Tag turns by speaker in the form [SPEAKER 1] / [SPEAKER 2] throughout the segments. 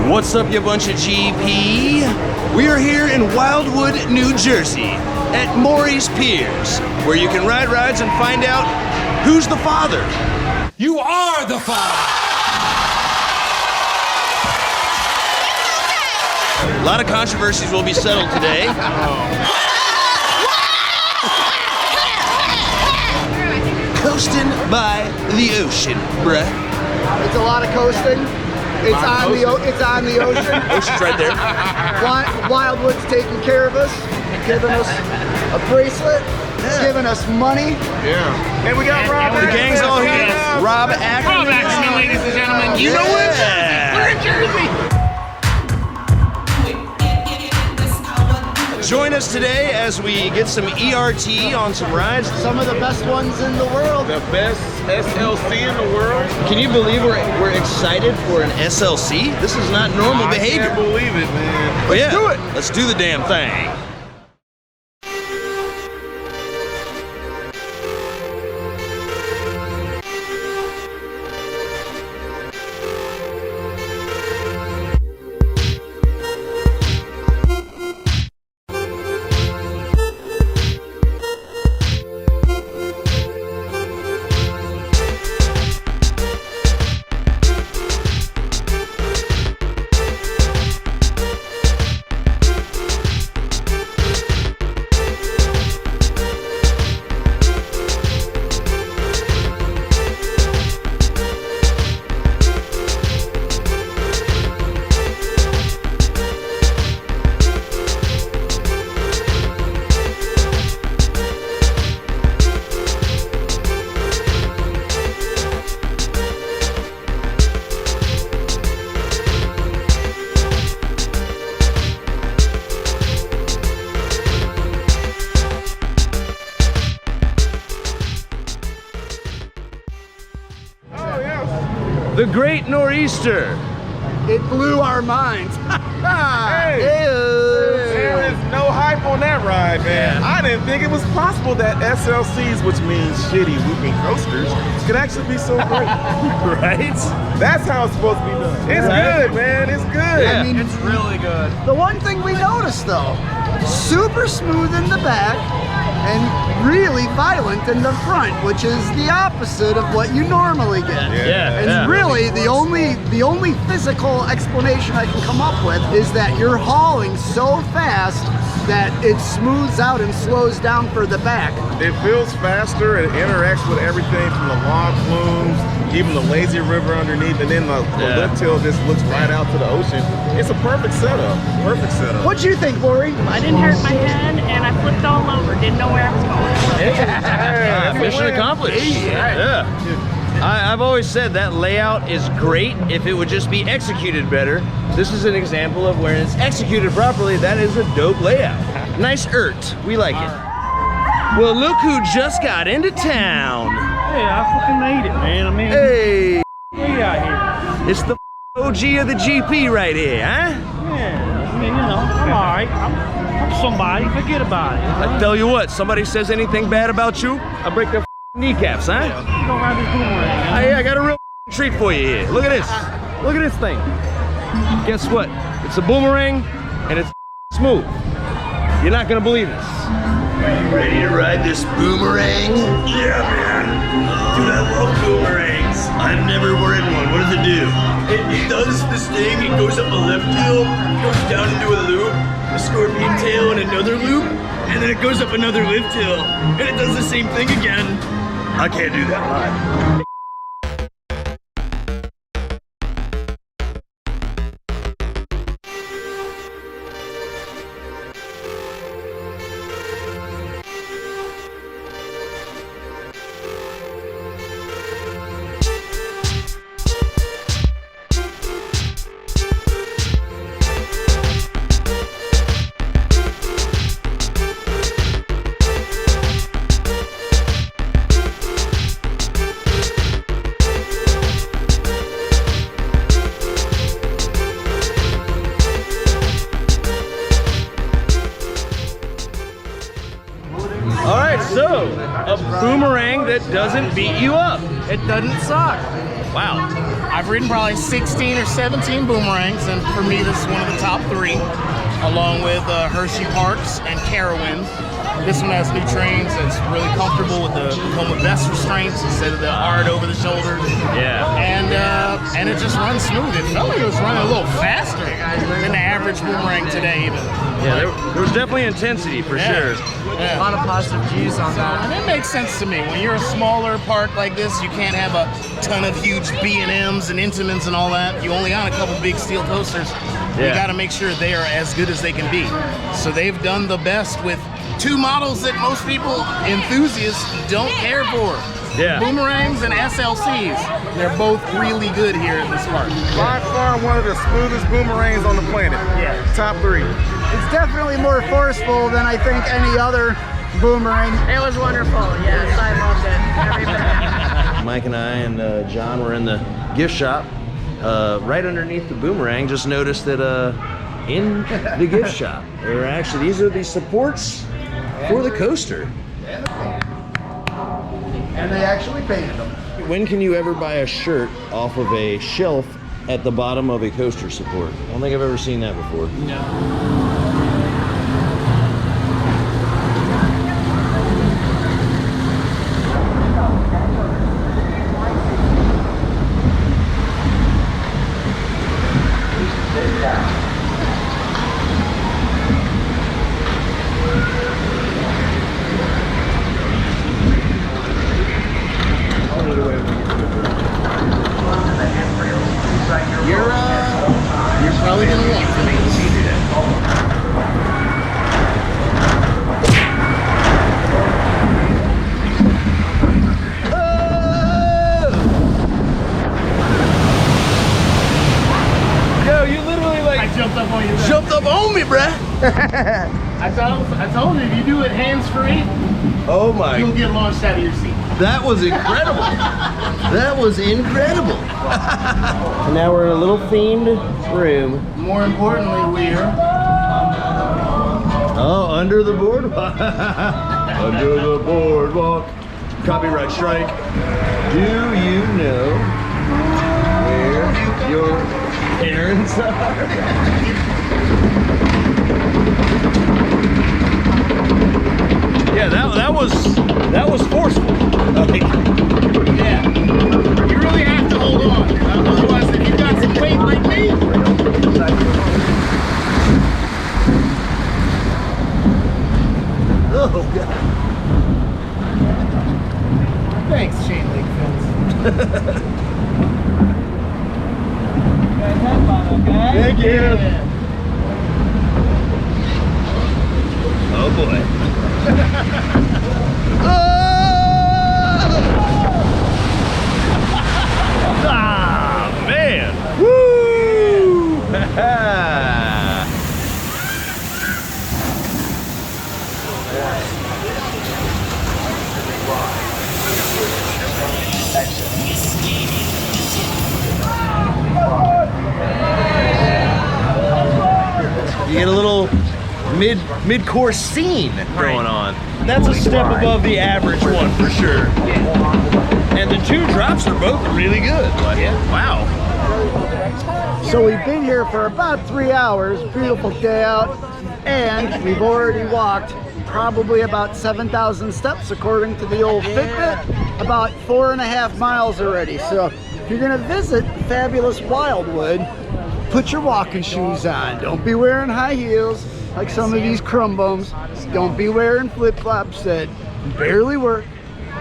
[SPEAKER 1] What's up, you bunch of GP? We are here in Wildwood, New Jersey at Morey's Piers, where you can ride rides and find out who's the father.
[SPEAKER 2] You are the father!
[SPEAKER 1] A lot of controversies will be settled today. Coastin' by the ocean, bruh.
[SPEAKER 3] It's a lot of coasting. It's on the ocean.
[SPEAKER 1] Ocean's right there.
[SPEAKER 3] Wildwood's taking care of us, giving us a bracelet, giving us money.
[SPEAKER 4] Yeah. And we got Rob.
[SPEAKER 1] The gang's all here. Rob Ackerman.
[SPEAKER 4] Rob Ackerman, ladies and gentlemen. You know what? We're in Jersey.
[SPEAKER 1] Join us today as we get some ERT on some rides.
[SPEAKER 3] Some of the best ones in the world.
[SPEAKER 4] The best SLC in the world.
[SPEAKER 1] Can you believe we're excited for an SLC? This is not normal behavior.
[SPEAKER 4] I can't believe it, man.
[SPEAKER 1] But let's do it. Let's do the damn thing. The Great Nor'easter.
[SPEAKER 3] It blew our minds.
[SPEAKER 4] Hey, there is no hype on that ride, man. I didn't think it was possible that SLCs, which means shitty whooping coasters, could actually be so great.
[SPEAKER 1] Right?
[SPEAKER 4] That's how it's supposed to be done. It's good, man. It's good.
[SPEAKER 1] Yeah.
[SPEAKER 3] I mean,
[SPEAKER 2] It's really good.
[SPEAKER 3] the one thing we noticed though, super smooth in the back and really violent in the front, which is the opposite of what you normally get.
[SPEAKER 1] Yeah.
[SPEAKER 3] And really, the only physical explanation I can come up with is that you're hauling so fast that it smooths out and slows down for the back.
[SPEAKER 4] It feels faster. It interacts with everything from the log flumes, even the lazy river underneath, and then the lift hill just looks right out to the ocean. It's a perfect setup. Perfect setup.
[SPEAKER 3] What'd you think, Morey?
[SPEAKER 5] I didn't hurt my head and I flipped all over. Didn't know where I was going.
[SPEAKER 1] Mission accomplished. Yeah. I've always said that layout is great if it would just be executed better. This is an example of where it's executed properly. That is a dope layout. Nice We like it. Well, look who just got into town.
[SPEAKER 2] Hey, I fucking made it, man. I mean,
[SPEAKER 1] Hey,
[SPEAKER 2] we out here.
[SPEAKER 1] it's the OG of the GP right here, huh?
[SPEAKER 2] Yeah, I mean, you know, I'm all right. I'm somebody. Forget about it.
[SPEAKER 1] I tell you what, somebody says anything bad about you, I break their kneecaps, huh?
[SPEAKER 2] You go around this boomerang.
[SPEAKER 1] Hey, I got a real treat for you here. Look at this. Look at this thing. Guess what? It's a boomerang and it's smooth. You're not gonna believe this. Are you ready to ride this boomerang? Yeah, man. Dude, I love boomerangs. I've never ridden one. What does it do? It does this thing. It goes up a left hill, goes down into a loop, a scorpion tail, and another loop, and then it goes up another lift hill, and it does the same thing again. I can't do that live. doesn't beat you up.
[SPEAKER 6] It doesn't suck.
[SPEAKER 1] Wow.
[SPEAKER 6] I've ridden probably 16 or 17 boomerangs, and for me, this is one of the top 3, along with Hershey Parks and Carowinds. This one has new trains. It's really comfortable with the Tacoma vest restraints instead of the hard over the shoulders.
[SPEAKER 1] Yeah.
[SPEAKER 6] And it just runs smooth. It felt like it was running a little faster than the average boomerang today, even.
[SPEAKER 1] Yeah, there was definitely intensity for sure.
[SPEAKER 6] Yeah.
[SPEAKER 7] A lot of positive G's on that.
[SPEAKER 6] And it makes sense to me. When you're a smaller park like this, you can't have a ton of huge B&Ms and Intamins and all that. You only got a couple big steel coasters. You got to make sure they are as good as they can be. So they've done the best with 2 models that most people, enthusiasts, don't care for.
[SPEAKER 1] Yeah.
[SPEAKER 6] Boomerangs and SLCs. They're both really good here in this park.
[SPEAKER 4] By far one of the smoothest boomerangs on the planet.
[SPEAKER 6] Yeah.
[SPEAKER 4] Top 3.
[SPEAKER 3] It's definitely more forceful than I think any other boomerang.
[SPEAKER 5] It was wonderful. Yes, I loved it. Every minute.
[SPEAKER 1] Mike and I and John were in the gift shop right underneath the boomerang. Just noticed that in the gift shop, there are actually, these are the supports for the coaster.
[SPEAKER 3] And they actually painted them.
[SPEAKER 1] When can you ever buy a shirt off of a shelf at the bottom of a coaster support? I don't think I've ever seen that before.
[SPEAKER 7] No.
[SPEAKER 6] You're probably gonna want these.
[SPEAKER 1] Yo, you literally like
[SPEAKER 6] I jumped up on you.
[SPEAKER 1] jumped up on me, bruh.
[SPEAKER 6] I told you, if you do it hands-free,
[SPEAKER 1] Oh my,
[SPEAKER 6] you'll get launched out of your seat.
[SPEAKER 1] that was incredible. That was incredible. And now we're in a little themed room.
[SPEAKER 6] More importantly, we're
[SPEAKER 1] Under the boardwalk. Under the boardwalk. Copyright strike. Do you know where your parents are? Yeah, that was forceful. Like,
[SPEAKER 6] yeah. You really have to hold on. Otherwise, if you've got some weight like me.
[SPEAKER 1] oh god.
[SPEAKER 6] Thanks, chain link fence.
[SPEAKER 1] Thank you. Oh boy. Ah, man. Woo! You get a little mid-course scene going on. That's a step above the average one for sure. And the 2 drops are both really good. Like, wow.
[SPEAKER 3] So we've been here for about 3 hours, beautiful day out, and we've already walked probably about 7,000 steps according to the old Fitbit, about 4.5 miles already. So if you're gonna visit fabulous Wildwood, put your walking shoes on. Don't be wearing high heels like some of these crumb bums. Don't be wearing flip-flops that barely work.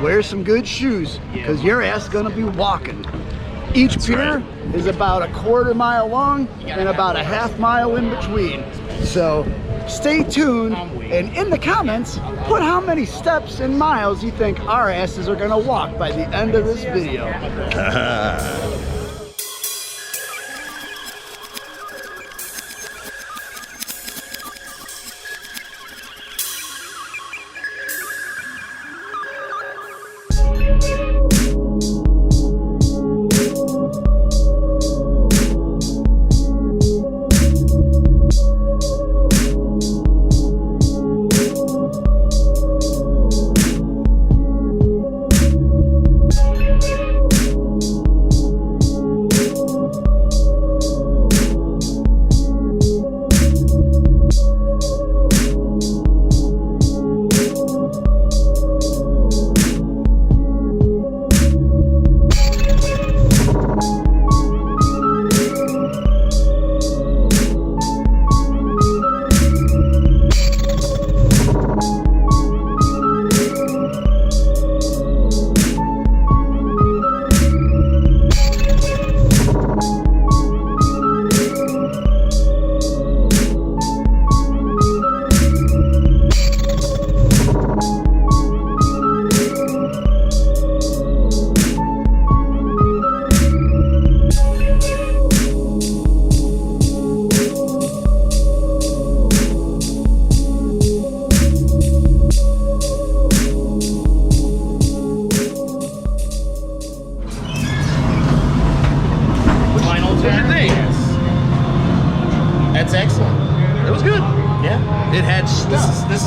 [SPEAKER 3] Wear some good shoes because your ass is gonna be walking. Each pier is about a 1/4 mile long and about a 1/2 mile in between. So stay tuned, and in the comments, put how many steps and miles you think our asses are gonna walk by the end of this video.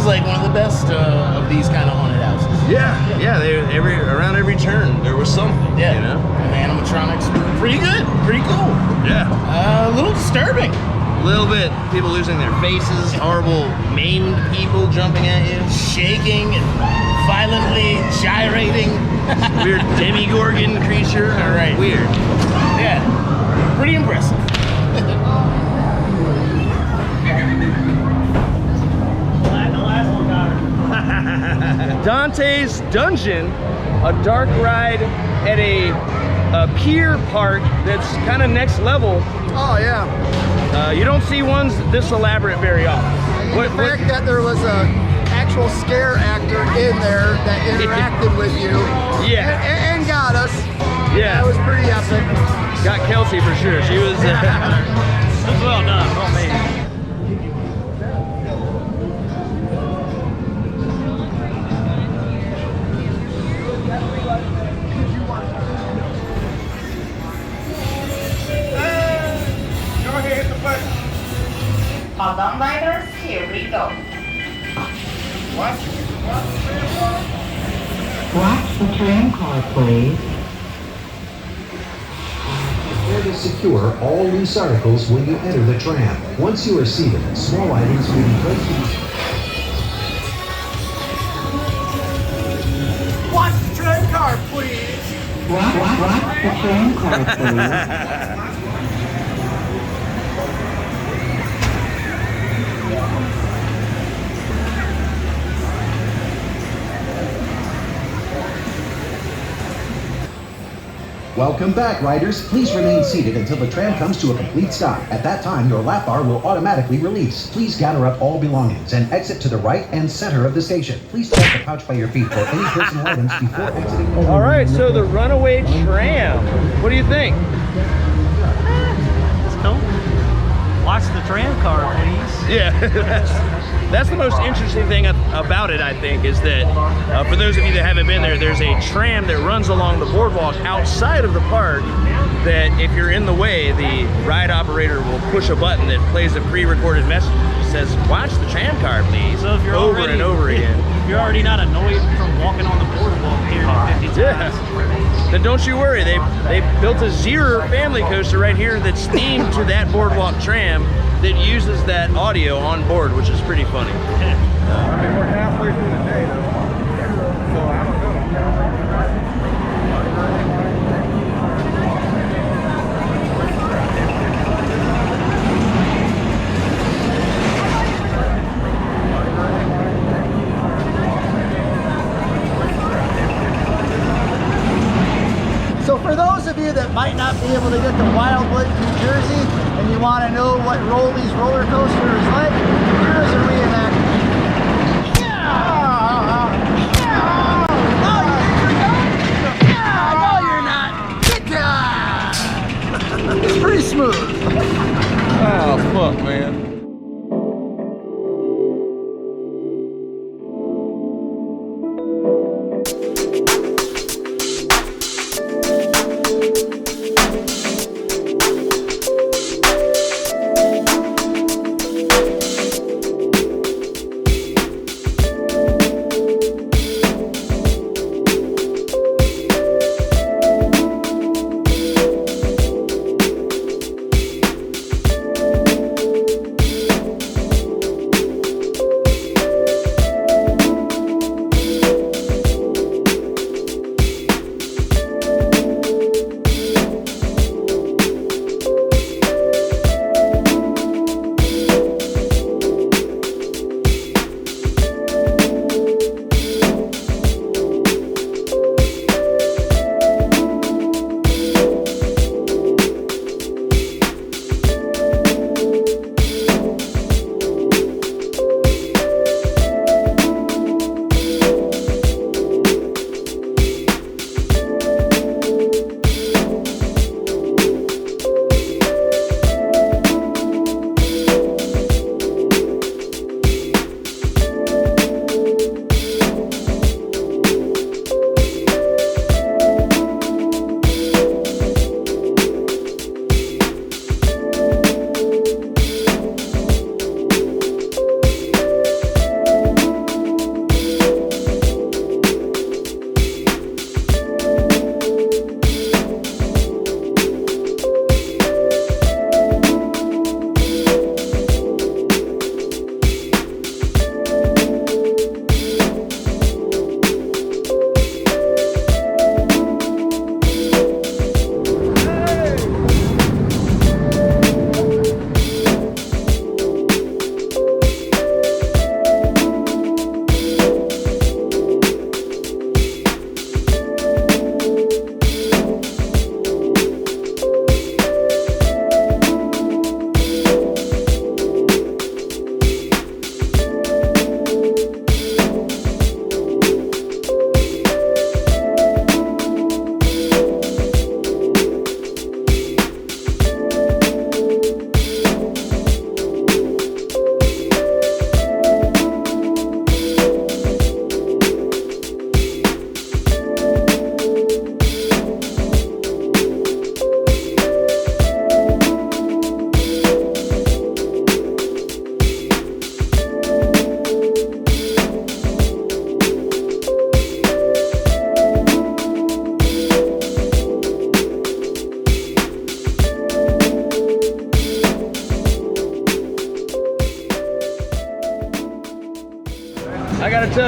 [SPEAKER 6] is like one of the best of these kind of haunted houses.
[SPEAKER 1] Yeah. They around every turn there was something.
[SPEAKER 6] Yeah,
[SPEAKER 1] You know.
[SPEAKER 6] And the animatronics were pretty good, pretty cool.
[SPEAKER 1] Yeah.
[SPEAKER 6] A little disturbing.
[SPEAKER 1] A little bit. People losing their faces. Horrible maimed people jumping at you.
[SPEAKER 6] Shaking and violently gyrating.
[SPEAKER 1] Weird demigorgon creature.
[SPEAKER 6] All right.
[SPEAKER 1] Weird.
[SPEAKER 6] Yeah, pretty impressive.
[SPEAKER 1] Dante's Dungeon, a dark ride at a pier park that's kind of next level.
[SPEAKER 3] Oh yeah.
[SPEAKER 1] You don't see ones this elaborate very often.
[SPEAKER 3] And the fact that there was a actual scare actor in there that interacted with you,
[SPEAKER 1] Yeah.
[SPEAKER 3] and got us.
[SPEAKER 1] Yeah.
[SPEAKER 3] That was pretty epic.
[SPEAKER 1] Got Kelsey for sure. She was.
[SPEAKER 2] It was well done. Well made.
[SPEAKER 8] Hold on, riders, here we go.
[SPEAKER 9] Watch the tram car, please.
[SPEAKER 10] Prepare to secure all loose articles when you enter the tram. Once you are seated, small items will be placed in the...
[SPEAKER 3] Watch the train car, please.
[SPEAKER 9] Watch the tram car, please.
[SPEAKER 10] Welcome back, riders. Please remain seated until the tram comes to a complete stop. At that time, your lap bar will automatically release. Please gather up all belongings and exit to the right and center of the station. Please check the pouch by your feet for any personal items before exiting.
[SPEAKER 1] All right, so the runaway tram. What do you think?
[SPEAKER 2] It's cool. Watch the tram car, please.
[SPEAKER 1] Yeah, that's the most interesting thing about it, I think, is that for those of you that haven't been there, there's a tram that runs along the boardwalk outside of the park that if you're in the way, the ride operator will push a button that plays a pre-recorded message that says, watch the tram car, please,
[SPEAKER 2] So if you're
[SPEAKER 1] over
[SPEAKER 2] already,
[SPEAKER 1] and over again.
[SPEAKER 2] If you're already not annoyed from walking on the boardwalk here 50 times.
[SPEAKER 1] Yeah. Then don't you worry, they built a Zero family coaster right here that's themed to that boardwalk tram that uses that audio on board, which is pretty funny.
[SPEAKER 4] I mean, we're halfway through the day, though. So I don't know.
[SPEAKER 3] So for those of you that might not be able to get to Wildwood, New Jersey, and you want to know what Rolly's roller coaster is like, here is a reenactment. It's pretty smooth.
[SPEAKER 1] Oh, fuck, man.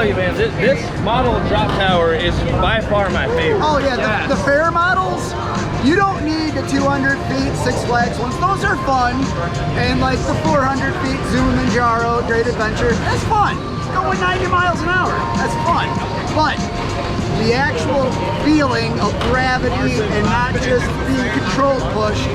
[SPEAKER 1] tell you, man, this model drop tower is by far my favorite.
[SPEAKER 3] Oh yeah, the fair models, you don't need the 200 feet Six Flags ones. Those are fun. And like the 400 feet Zoom and Jaro Great Adventure, that's fun. Going 90 miles an hour, that's fun. But the actual feeling of gravity and not just being controlled pushed,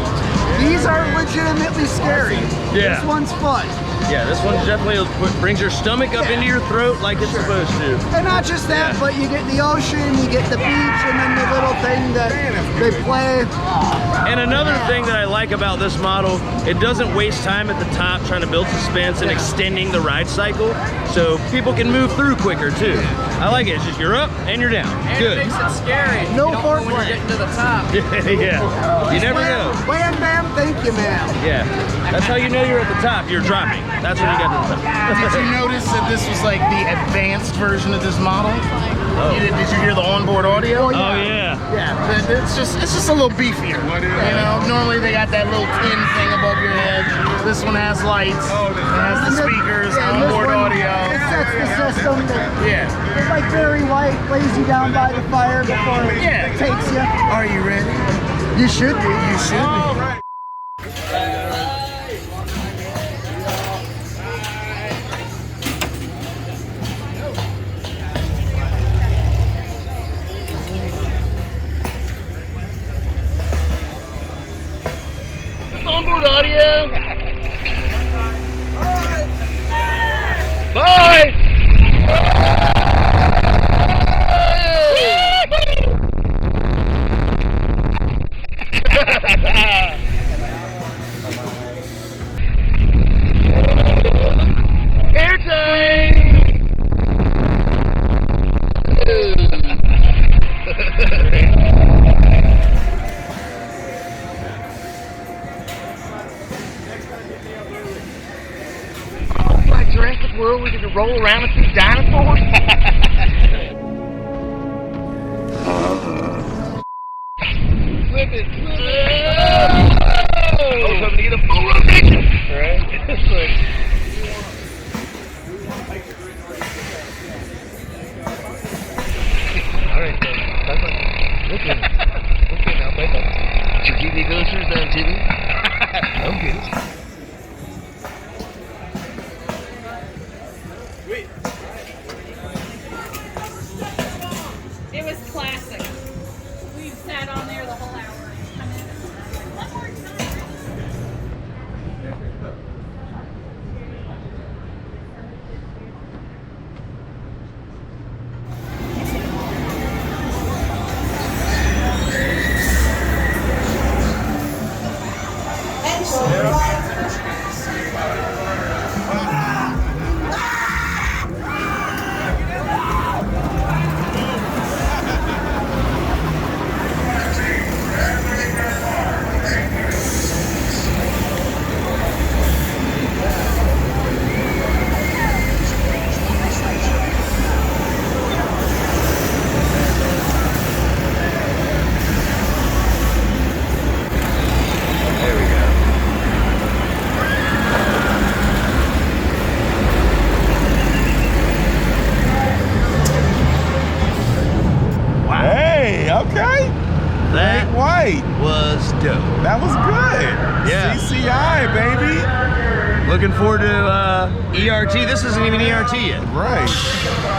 [SPEAKER 3] these are legitimately scary.
[SPEAKER 1] Yeah.
[SPEAKER 3] This one's fun.
[SPEAKER 1] Yeah, this one definitely brings your stomach up into your throat like it's supposed to.
[SPEAKER 3] And not just that, but you get the ocean, you get the beach, and then the little thing that they play.
[SPEAKER 1] And another thing that I like about this model, it doesn't waste time at the top trying to build suspense and extending the ride cycle, so people can move through quicker too. I like it. It's just you're up and you're down.
[SPEAKER 7] And
[SPEAKER 1] Good.
[SPEAKER 7] it makes it scary.
[SPEAKER 3] No
[SPEAKER 7] you don't know when you're getting to the top.
[SPEAKER 1] Yeah. You never know.
[SPEAKER 3] Wham, bam, thank you, ma'am.
[SPEAKER 1] Yeah. That's how you know you're at the top. You're dropping. That's when you got to the top.
[SPEAKER 6] Did you notice that this was like the advanced version of this model?
[SPEAKER 1] Oh.
[SPEAKER 6] Did you hear the onboard audio?
[SPEAKER 1] Oh yeah.
[SPEAKER 6] Yeah, it's just a little beefier. You know, normally they got that little tin thing above your head. This one has lights. It has the speakers, onboard audio.
[SPEAKER 3] It sets the system that,
[SPEAKER 6] Yeah.
[SPEAKER 3] it's like very light, lays you down by the fire before it takes you.
[SPEAKER 6] Are you ready?
[SPEAKER 3] You should be.
[SPEAKER 6] You should be.
[SPEAKER 1] Onboard audio. Bye.
[SPEAKER 6] Jurassic World, we're gonna roll around with these dinosaurs? Flip it. Oh, coming to get a full rotation. Right? It's like... Alright, so, okay, now back up. Did you keep me coasters on TV? Okay.
[SPEAKER 5] It was classic. We sat on there the whole hour. One more time.
[SPEAKER 4] Okay.
[SPEAKER 1] That
[SPEAKER 4] White
[SPEAKER 1] was dope.
[SPEAKER 4] That was good.
[SPEAKER 1] Yeah.
[SPEAKER 4] CCI, baby.
[SPEAKER 1] Looking forward to ERT. This isn't even ERT yet.
[SPEAKER 4] Right.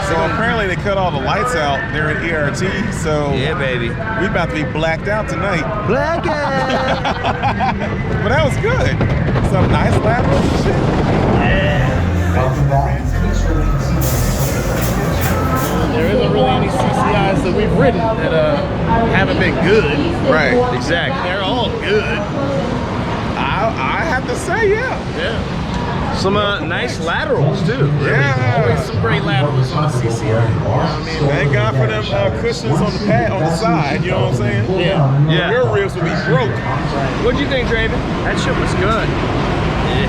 [SPEAKER 4] So apparently they cut all the lights out during ERT. So
[SPEAKER 1] yeah, baby.
[SPEAKER 4] We about to be blacked out tonight.
[SPEAKER 3] Blackout.
[SPEAKER 4] But that was good. Some nice laterals and shit.
[SPEAKER 10] Welcome back. Please remain seated.
[SPEAKER 6] There isn't really any CCIs that we've ridden that haven't been good.
[SPEAKER 4] Right.
[SPEAKER 1] Exactly.
[SPEAKER 6] They're all good.
[SPEAKER 4] I have to say, yeah.
[SPEAKER 6] Yeah.
[SPEAKER 1] Some nice laterals too. Really.
[SPEAKER 4] Yeah.
[SPEAKER 6] Always some great laterals on the CCI. You know what I mean?
[SPEAKER 4] Thank God for them cushions on the pad on the side. You know what I'm saying?
[SPEAKER 6] Yeah.
[SPEAKER 1] Yeah.
[SPEAKER 4] Your ribs will be broke.
[SPEAKER 1] What'd you think, Draven?
[SPEAKER 2] That shit was good.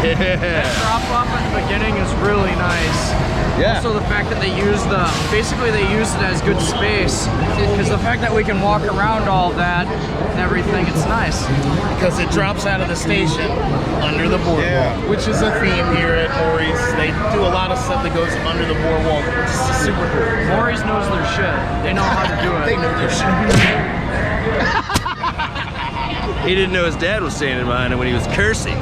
[SPEAKER 7] That drop off at the beginning is really nice.
[SPEAKER 1] Yeah.
[SPEAKER 7] Also the fact that they use basically they use it as good space, because the fact that we can walk around all that and everything, it's nice.
[SPEAKER 6] Because it drops out of the station under the boardwalk, which is a theme here at Morey's. They do a lot of stuff that goes under the boardwalk, which is super cool.
[SPEAKER 7] Morey's knows their shit. They know how to do it.
[SPEAKER 6] They know their shit.
[SPEAKER 1] He didn't know his dad was standing behind him when he was cursing.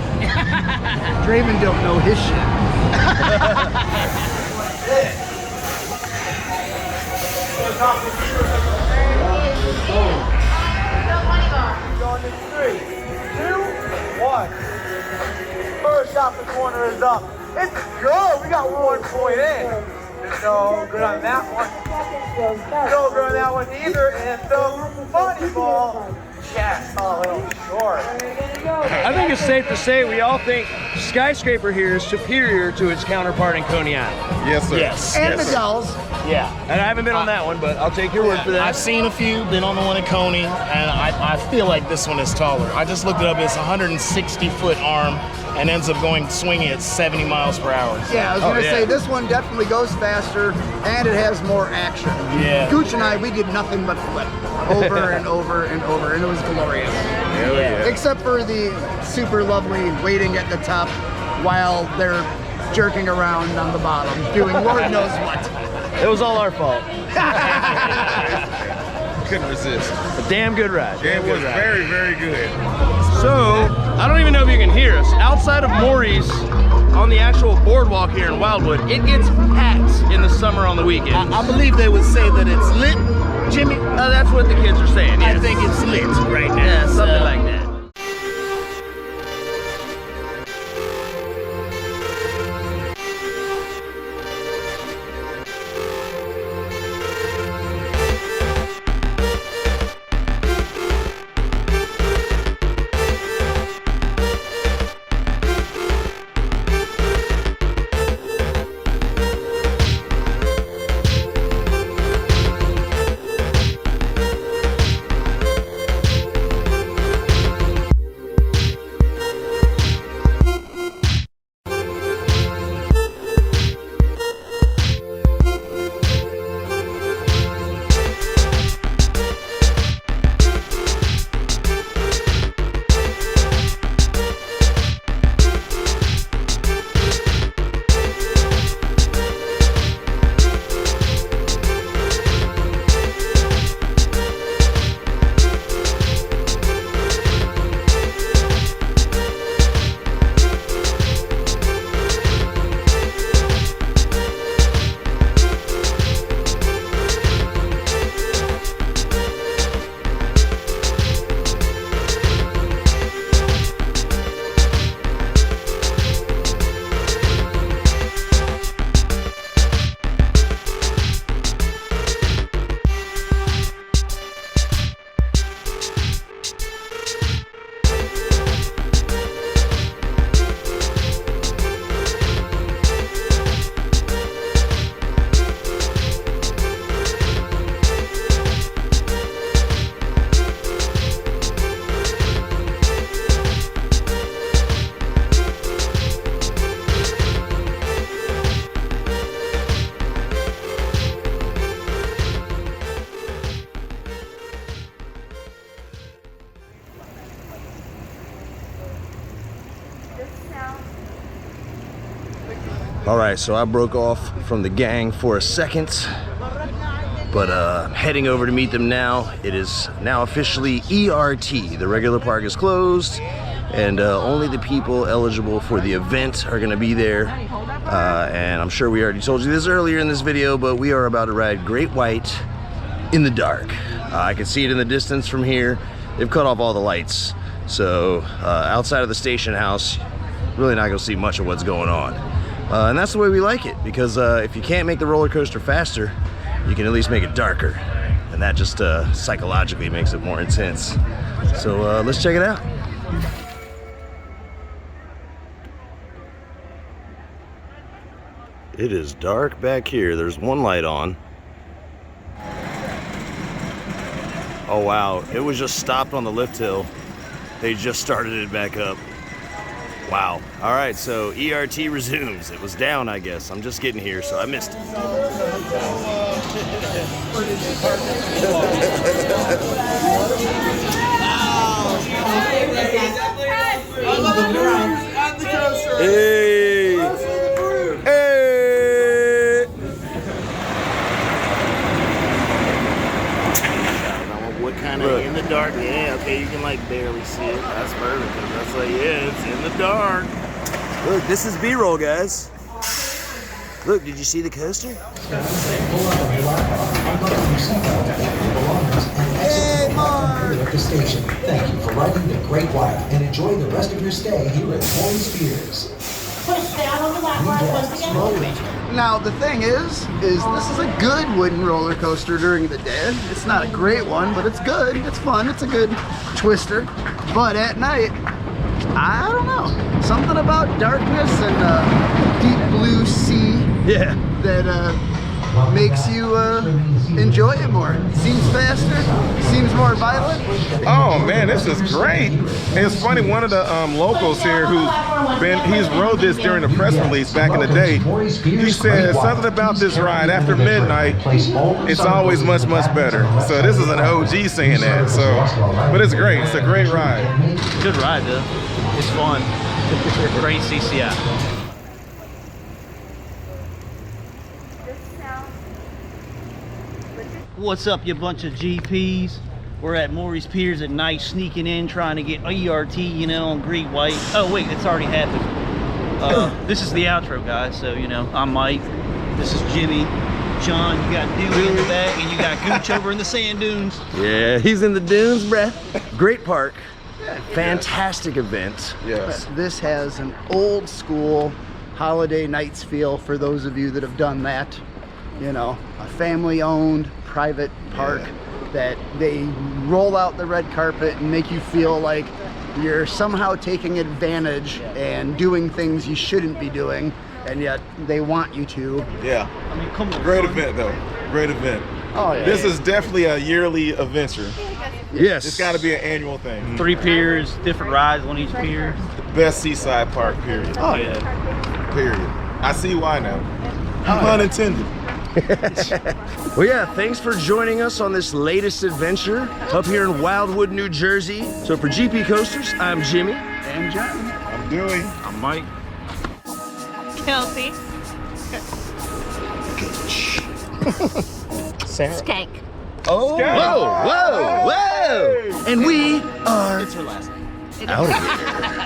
[SPEAKER 3] Draven don't know his shit.
[SPEAKER 11] Going in 3, 2, 1. First off the corner is up. It's good. We got 1 point in. There's no good on that one. No good on that one either. And the funny ball just a little short.
[SPEAKER 1] I think it's safe to say we all think Skyscraper here is superior to its counterpart in Coney Island.
[SPEAKER 4] Yes, sir.
[SPEAKER 6] Yes.
[SPEAKER 3] And
[SPEAKER 6] yes.
[SPEAKER 3] the dolls.
[SPEAKER 6] Yeah.
[SPEAKER 1] And I haven't been on that one, but I'll take your word for that.
[SPEAKER 6] I've seen a few, been on the one at Coney, and I feel like this one is taller. I just looked it up. It's a 160-foot arm and ends up going swinging at 70 miles per hour. So.
[SPEAKER 3] Yeah, I was gonna say this one definitely goes faster and it has more action.
[SPEAKER 6] Yeah.
[SPEAKER 3] Gooch and I, we did nothing but flip over and over and over, and it was glorious.
[SPEAKER 6] Yeah.
[SPEAKER 3] Except for the super lovely waiting at the top while they're jerking around on the bottom, doing Lord knows what.
[SPEAKER 1] It was all our fault.
[SPEAKER 4] Couldn't resist.
[SPEAKER 1] A damn good ride.
[SPEAKER 4] It was very, very good.
[SPEAKER 1] So, I don't even know if you can hear us. Outside of Morey's, on the actual boardwalk here in Wildwood, it gets packed in the summer on the weekend.
[SPEAKER 6] I believe they would say that it's lit, Jimmy.
[SPEAKER 1] That's what the kids are saying, yes.
[SPEAKER 6] I think it's lit right now.
[SPEAKER 1] Yeah, something like that. All right, so I broke off from the gang for a second, but I'm heading over to meet them now. It is now officially ERT. The regular park is closed, and only the people eligible for the event are gonna be there. And I'm sure we already told you this earlier in this video, but we are about to ride Great White in the dark. I can see it in the distance from here. They've cut off all the lights. So outside of the station house, really not gonna see much of what's going on. And that's the way we like it, because if you can't make the roller coaster faster, you can at least make it darker. And that just psychologically makes it more intense. So let's check it out. It is dark back here. There's one light on. Oh wow, it was just stopped on the lift hill. They just started it back up. Wow. All right, so ERT resumes. It was down, I guess. I'm just getting here, so I missed it. Hey! Hey!
[SPEAKER 6] What kind of in the dark? Yeah, okay, you can like barely see it. That's perfect. That's like, yeah, it's in the dark.
[SPEAKER 1] Look, this is B-roll, guys. Look, did you see the coaster?
[SPEAKER 10] Hey, Mark! At the station. Thank you for riding the Great White and enjoy the rest of your stay here at Morey's Piers.
[SPEAKER 3] Now the thing is this is a good wooden roller coaster during the day. It's not a great one, but it's good. It's fun. It's a good twister. But at night, I don't know. Something about darkness and deep blue sea that makes you enjoy it more. Seems faster, seems more violent.
[SPEAKER 4] Oh man, this is great. And it's funny, one of the locals here he's rode this during the press release back in the day. He said something about this ride after midnight, it's always much, much better. So this is an OG saying that. So, but it's great. It's a great ride.
[SPEAKER 2] Good ride, though. It's fun. Great CCI. What's up, you bunch of GPs? We're at Morey's Piers at night, sneaking in, trying to get ERT, you know, on Great White. Oh wait, it's already happened. This is the outro, guys. So, you know, I'm Mike. This is Jimmy. John, you got Dewey in the back, and you got Gooch over in the sand dunes.
[SPEAKER 1] Yeah, he's in the dunes, bruh. Great park. Fantastic event.
[SPEAKER 4] Yes.
[SPEAKER 3] This has an old school holiday nights feel for those of you that have done that. You know, a family owned private park that they roll out the red carpet and make you feel like you're somehow taking advantage and doing things you shouldn't be doing, and yet they want you to.
[SPEAKER 4] Yeah.
[SPEAKER 2] I mean, come on.
[SPEAKER 4] Great event though. Great event.
[SPEAKER 3] Oh yeah.
[SPEAKER 4] This is definitely a yearly adventure.
[SPEAKER 1] Yes.
[SPEAKER 4] It's got to be an annual thing.
[SPEAKER 2] 3 piers, different rides on each pier.
[SPEAKER 4] The best seaside park, period.
[SPEAKER 2] Oh yeah.
[SPEAKER 4] Period. I see why now. Pun intended.
[SPEAKER 1] Well, yeah, thanks for joining us on this latest adventure up here in Wildwood, New Jersey. So for GP Coasters, I'm Jimmy.
[SPEAKER 3] And John.
[SPEAKER 4] I'm Dewey.
[SPEAKER 2] I'm Mike.
[SPEAKER 5] Kelsey.
[SPEAKER 8] Skank.
[SPEAKER 1] Oh, whoa, whoa, whoa! And we are
[SPEAKER 2] It's her last name.
[SPEAKER 1] out of here.